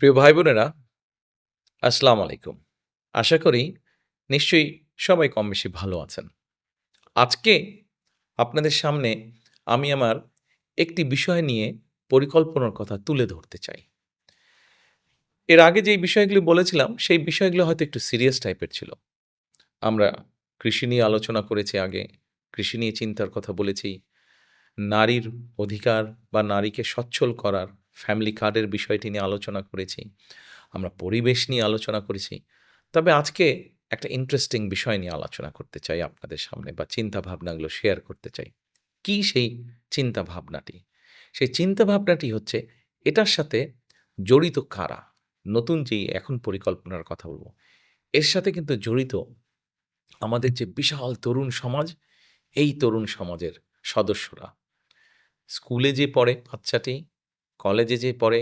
প্রিয় ভাই বোনেরা, আসসালামু আলাইকুম। আশা করি নিশ্চয়ই সবাই কমবেশি ভালো আছেন। আজকে আপনাদের সামনে আমি আমার একটি বিষয় নিয়ে পরিকল্পনার কথা তুলে ধরতে চাই। এর আগে যেই বিষয়গুলি বলেছিলাম, সেই বিষয়গুলো হয়তো একটু সিরিয়াস টাইপের ছিল। আমরা কৃষি নিয়ে আলোচনা করেছি আগে, কৃষি নিয়ে চিন্তার কথা বলেছি। নারীর অধিকার বা নারীকে সচ্ছল করার ফ্যামিলি কার্ডের বিষয়টি নিয়ে আলোচনা করেছি। আমরা পরিবেশ নিয়ে আলোচনা করেছি। তবে আজকে একটা ইন্টারেস্টিং বিষয় নিয়ে আলোচনা করতে চাই আপনাদের সামনে বা চিন্তাভাবনাগুলো শেয়ার করতে চাই। কি সেই চিন্তাভাবনাটি? সেই চিন্তাভাবনাটি হচ্ছে এটার সাথে জড়িত কারা? নতুন যেই এখন পরিকল্পনার কথা বলব, এর সাথে কিন্তু জড়িত আমাদের যে বিশাল তরুণ সমাজ, এই তরুণ সমাজের সদস্যরা। স্কুলে যে পড়ে বাচ্চাটি, কলেজে যে পড়ে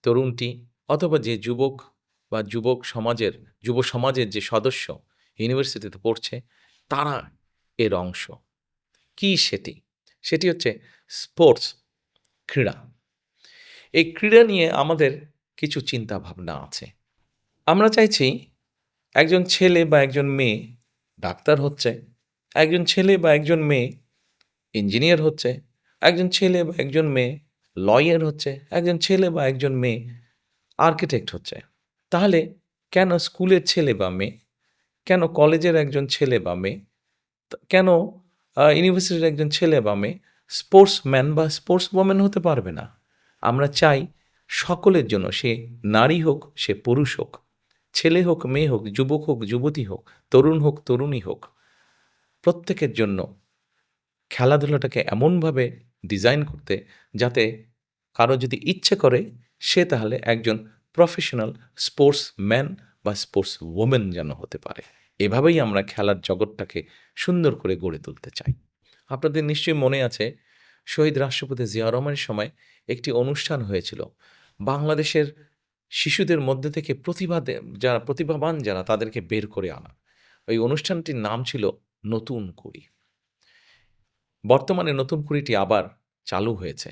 তরুণটি অথবা যে যুবক বা যুব সমাজের যে সদস্য ইউনিভার্সিটিতে পড়ছে, তারা এর অংশ। কি সেটি? সেটি হচ্ছে স্পোর্টস, ক্রীড়া। এই ক্রীড়া নিয়ে আমাদের কিছু চিন্তাভাবনা আছে। আমরা চাইছি একজন ছেলে বা একজন মেয়ে ডাক্তার হচ্ছে, একজন ছেলে বা একজন মেয়ে ইঞ্জিনিয়ার হচ্ছে, একজন ছেলে বা একজন মেয়ে লয়ার হচ্ছে, একজন ছেলে বা একজন মেয়ে আর্কিটেক্ট হচ্ছে। তাহলে কেন স্কুলের ছেলে বা মেয়ে, কেন কলেজের একজন ছেলে বা মেয়ে, কেন ইউনিভার্সিটির একজন ছেলে বা মেয়ে স্পোর্টসম্যান বা স্পোর্টসওম্যান হতে পারবে না? আমরা চাই সকলের জন্য, সে নারী হোক, সে পুরুষ হোক, ছেলে হোক, মেয়ে হোক, যুবক হোক, যুবতী হোক, তরুণ হোক, তরুণী হোক, প্রত্যেকের জন্য খেলাধুলাটাকে এমনভাবে ডিজাইন করতে যাতে কারো যদি ইচ্ছে করে সে তাহলে একজন প্রফেশনাল স্পোর্টসম্যান বা স্পোর্টস ওমেন যেন হতে পারে। এভাবেই আমরা খেলার জগৎটাকে সুন্দর করে গড়ে তুলতে চাই। আপনাদের নিশ্চয়ই মনে আছে শহীদ রাষ্ট্রপতি জিয়া রহমানের সময় একটি অনুষ্ঠান হয়েছিল। বাংলাদেশের শিশুদের মধ্যে থেকে প্রতিভাবান যারা তাদেরকে বের করে আনা। ওই অনুষ্ঠানটির নাম ছিল নতুন কুড়ি। বর্তমানে নতুন কুড়িটি আবার চালু হয়েছে।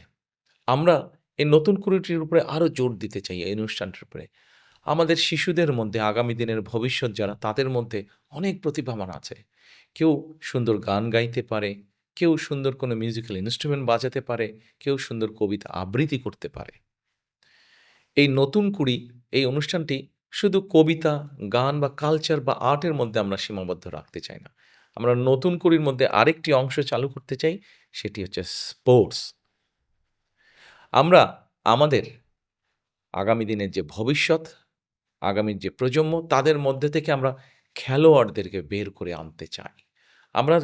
আমরা এই নতুন কুড়িটির উপরে আরও জোর দিতে চাই এই অনুষ্ঠানটির উপরে। আমাদের শিশুদের মধ্যে আগামী দিনের ভবিষ্যৎ যারা তাদের মধ্যে অনেক প্রতিভাবান আছে। কেউ সুন্দর গান গাইতে পারে, কেউ সুন্দর কোনো মিউজিক্যাল ইন্সট্রুমেন্ট বাজাতে পারে, কেউ সুন্দর কবিতা আবৃত্তি করতে পারে। এই নতুন কুড়ি এই অনুষ্ঠানটি শুধু কবিতা, গান বা কালচার বা আর্টের মধ্যে আমরা সীমাবদ্ধ রাখতে চাই না। আমরা নতুন কুড়ির মধ্যে আরেকটি অংশ চালু করতে চাই, সেটি হচ্ছে স্পোর্টস। আমরা আমাদের আগামী দিনের যে ভবিষ্যৎ, আগামীর যে প্রজন্ম তাদের মধ্যে থেকে আমরা খেলোয়াড়দেরকে বের করে আনতে চাই। আমরা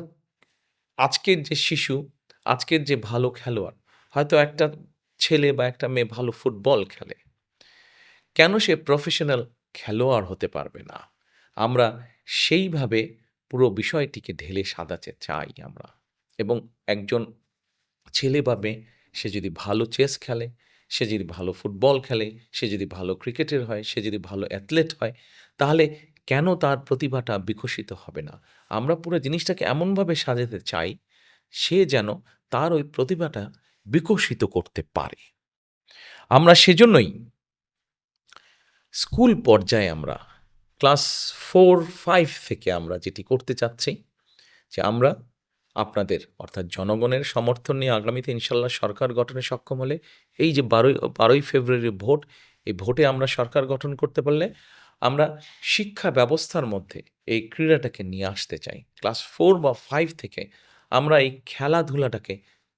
আজকের যে শিশু, আজকের যে ভালো খেলোয়াড়, হয়তো একটা ছেলে বা একটা মেয়ে ভালো ফুটবল খেলে। কেন সে প্রফেশনাল খেলোয়াড় হতে পারবে না? আমরা সেইভাবে পুরো বিষয়টিকে ঢেলে সাজাতে চাই আমরা। এবং একজন ছেলে বা মেয়ে সে যদি ভালো চেস খেলে, সে যদি ভালো ফুটবল খেলে, সে যদি ভালো ক্রিকেটার হয়, সে যদি ভালো অ্যাথলেট হয়, তাহলে কেন তার প্রতিভাটা বিকশিত হবে না? আমরা পুরো জিনিসটাকে এমনভাবে সাজাতে চাই, সে যেন তার ওই প্রতিভাটা বিকশিত করতে পারে। আমরা সেজন্যই স্কুল পর্যায়ে আমরা ক্লাস 4-5 থেকে আমরা যেটি করতে চাচ্ছি যে আমরা আপনাদের অর্থাৎ জনগণের সমর্থন নিয়ে আগামীতে ইনশাল্লাহ সরকার গঠনে সক্ষম হলে এই যে 12ই ফেব্রুয়ারির ভোট, এই ভোটে আমরা সরকার গঠন করতে পারলে আমরা শিক্ষা ব্যবস্থার মধ্যে এই ক্রীড়াটাকে নিয়ে আসতে চাই। ক্লাস 4 বা 5 থেকে আমরা এই খেলাধুলাটাকে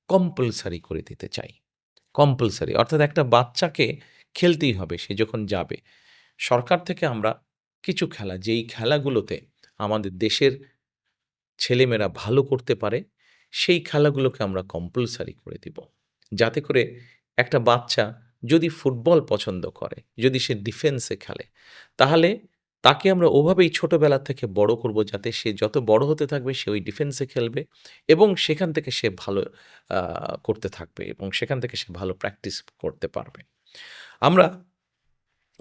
কম্পালসারি করে দিতে চাই। কম্পালসারি অর্থাৎ একটা বাচ্চাকে খেলতেই হবে সে যখন যাবে। সরকার থেকে আমরা কিছু খেলা, যেই খেলাগুলোতে আমাদের দেশের ছেলেমেয়েরা ভালো করতে পারে, সেই খেলাগুলোকে আমরা কম্পালসারি করে দিব। যাতে করে একটা বাচ্চা যদি ফুটবল পছন্দ করে, যদি সে ডিফেন্সে খেলে, তাহলে তাকে আমরা ওভাবেই ছোটবেলা থেকে বড় করব যাতে সে যত বড় হতে থাকবে সে ওই ডিফেন্সে খেলবে এবং সেখান থেকে সে ভালো আ করতে থাকবে এবং সেখান থেকে সে ভালো প্র্যাকটিস করতে পারবে। আমরা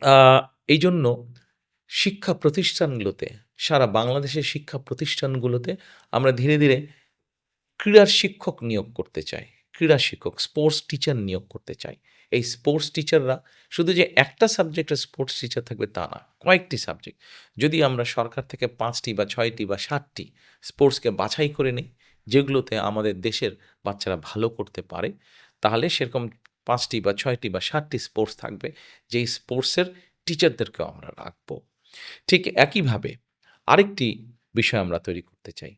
আ এইজন্য শিক্ষা প্রতিষ্ঠানগুলোতে, সারা বাংলাদেশের শিক্ষা প্রতিষ্ঠানগুলোতে আমরা ধীরে, ধীরে ক্রীড়ার শিক্ষক নিয়োগ করতে চাই। ক্রীড়া শিক্ষক, স্পোর্টস টিচার নিয়োগ করতে চাই। এই স্পোর্টস টিচাররা শুধু যে একটা সাবজেক্টের স্পোর্টস টিচার থাকবে তা না, কয়েকটি সাবজেক্ট। যদি আমরা সরকার থেকে ৫টি বা ৬টি বা ৭টি স্পোর্টসকে বাছাই করে নিই, যেগুলোতে আমাদের দেশের বাচ্চারা ভালো করতে পারে, তাহলে সেরকম ৫টি বা ৬টি বা ৭টি স্পোর্টস থাকবে, যেই স্পোর্টসের টিচারদেরকেও আমরা রাখবো। ঠিক একইভাবে আরেকটি বিষয় আমরা তৈরি করতে চাই।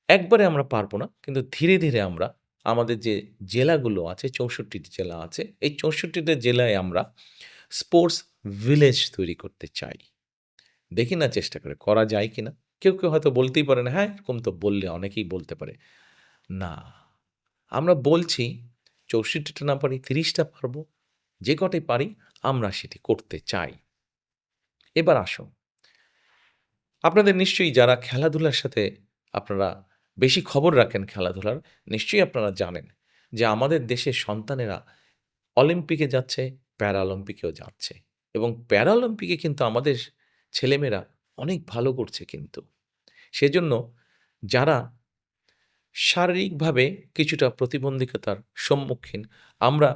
একবারে আমরা পারবো না, কিন্তু ধীরে, ধীরে আমরা আমাদের যে জেলাগুলো আছে, ৬৪টি জেলা আছে, এই ৬৪টা জেলায় আমরা স্পোর্টস ভিলেজ তৈরি করতে চাই। দেখি না চেষ্টা করে করা যায় কিনা? কেউ, কেউ হয়তো বলতেই পারে না, হ্যাঁ, এরকম তো বললে অনেকেই বলতে পারে। না, আমরা বলছি ৬৪টা না পারি ৩০টা পারবো। যে কটাই পারি আমরা সেটি করতে চাই। এবার আসুন, আপনাদের নিশ্চয়ই যারা খেলাধুলার সাথে আপনারা বেশি খবর রাখেন খেলাধুলার, নিশ্চয়ই আপনারা জানেন যে আমাদের দেশের সন্তানেরা অলিম্পিকে যাচ্ছে, প্যারাঅলিম্পিকেও যাচ্ছে এবং প্যারাঅলিম্পিকে কিন্তু আমাদের ছেলেমেয়েরা অনেক ভালো করছে কিন্তু। সেজন্য যারা শারীরিকভাবে কিছুটা প্রতিবন্ধকতার সম্মুখীন, আমরা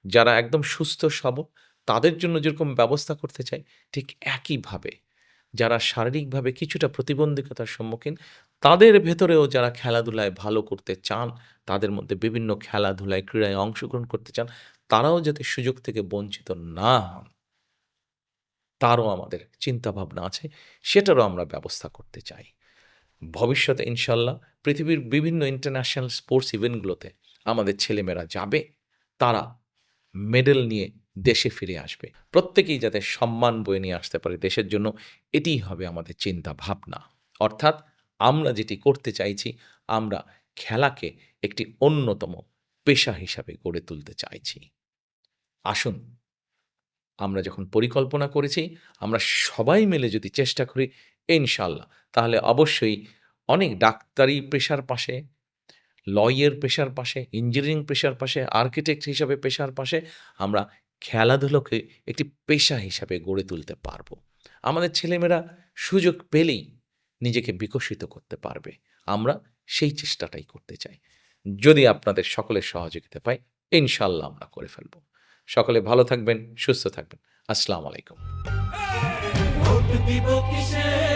যারা একদম সুস্থ সবল তাদের জন্য যেরকম ব্যবস্থা করতে চাই, ঠিক একইভাবে যারা শারীরিকভাবে কিছুটা প্রতিবন্ধকতার সম্মুখীন, তাদের ভেতরেও যারা খেলাধুলায় ভালো করতে চান, তাদের মধ্যে বিভিন্ন খেলাধুলায়, ক্রীড়ায় অংশগ্রহণ করতে চান, তারাও যাতে সুযোগ থেকে বঞ্চিত না হন, তারও আমাদের চিন্তাভাবনা আছে, সেটারও আমরা ব্যবস্থা করতে চাই। ভবিষ্যতে ইনশাল্লাহ পৃথিবীর বিভিন্ন ইন্টারন্যাশনাল স্পোর্টস ইভেন্টগুলোতে আমাদের ছেলেমেয়েরা যাবে, তারা মেডেল নিয়ে দেশে ফিরে আসবে। প্রত্যেকেই যাতে সম্মান বয়ে নিয়ে আসতে পারে দেশের জন্য, এটিই হবে আমাদের চিন্তা ভাবনা। অর্থাৎ আমরা যেটি করতে চাইছি, আমরা খেলাকে একটি অন্যতম পেশা হিসাবে গড়ে তুলতে চাইছি। আসুন, আমরা যখন পরিকল্পনা করেছি, আমরা সবাই মিলে যদি চেষ্টা করি ইনশাআল্লাহ, তাহলে অবশ্যই অনেক ডাক্তারি পেশার পাশে, লয়ের পেশার পাশে, ইঞ্জিনিয়ারিং পেশার পাশে, আর্কিটেক্ট হিসাবে পেশার পাশে আমরা খেলাধুলোকে একটি পেশা হিসাবে গড়ে তুলতে পারবো। আমাদের ছেলেমেয়েরা সুযোগ পেলেই নিজেকে বিকশিত করতে পারবে। আমরা সেই চেষ্টাটাই করতে চাই। যদি আপনাদের সকলের সহযোগিতা পাই, ইনশাআল্লাহ আমরা করে ফেলব। সকলে ভালো থাকবেন, সুস্থ থাকবেন। আসসালামু আলাইকুম। ভোট দিব কিসে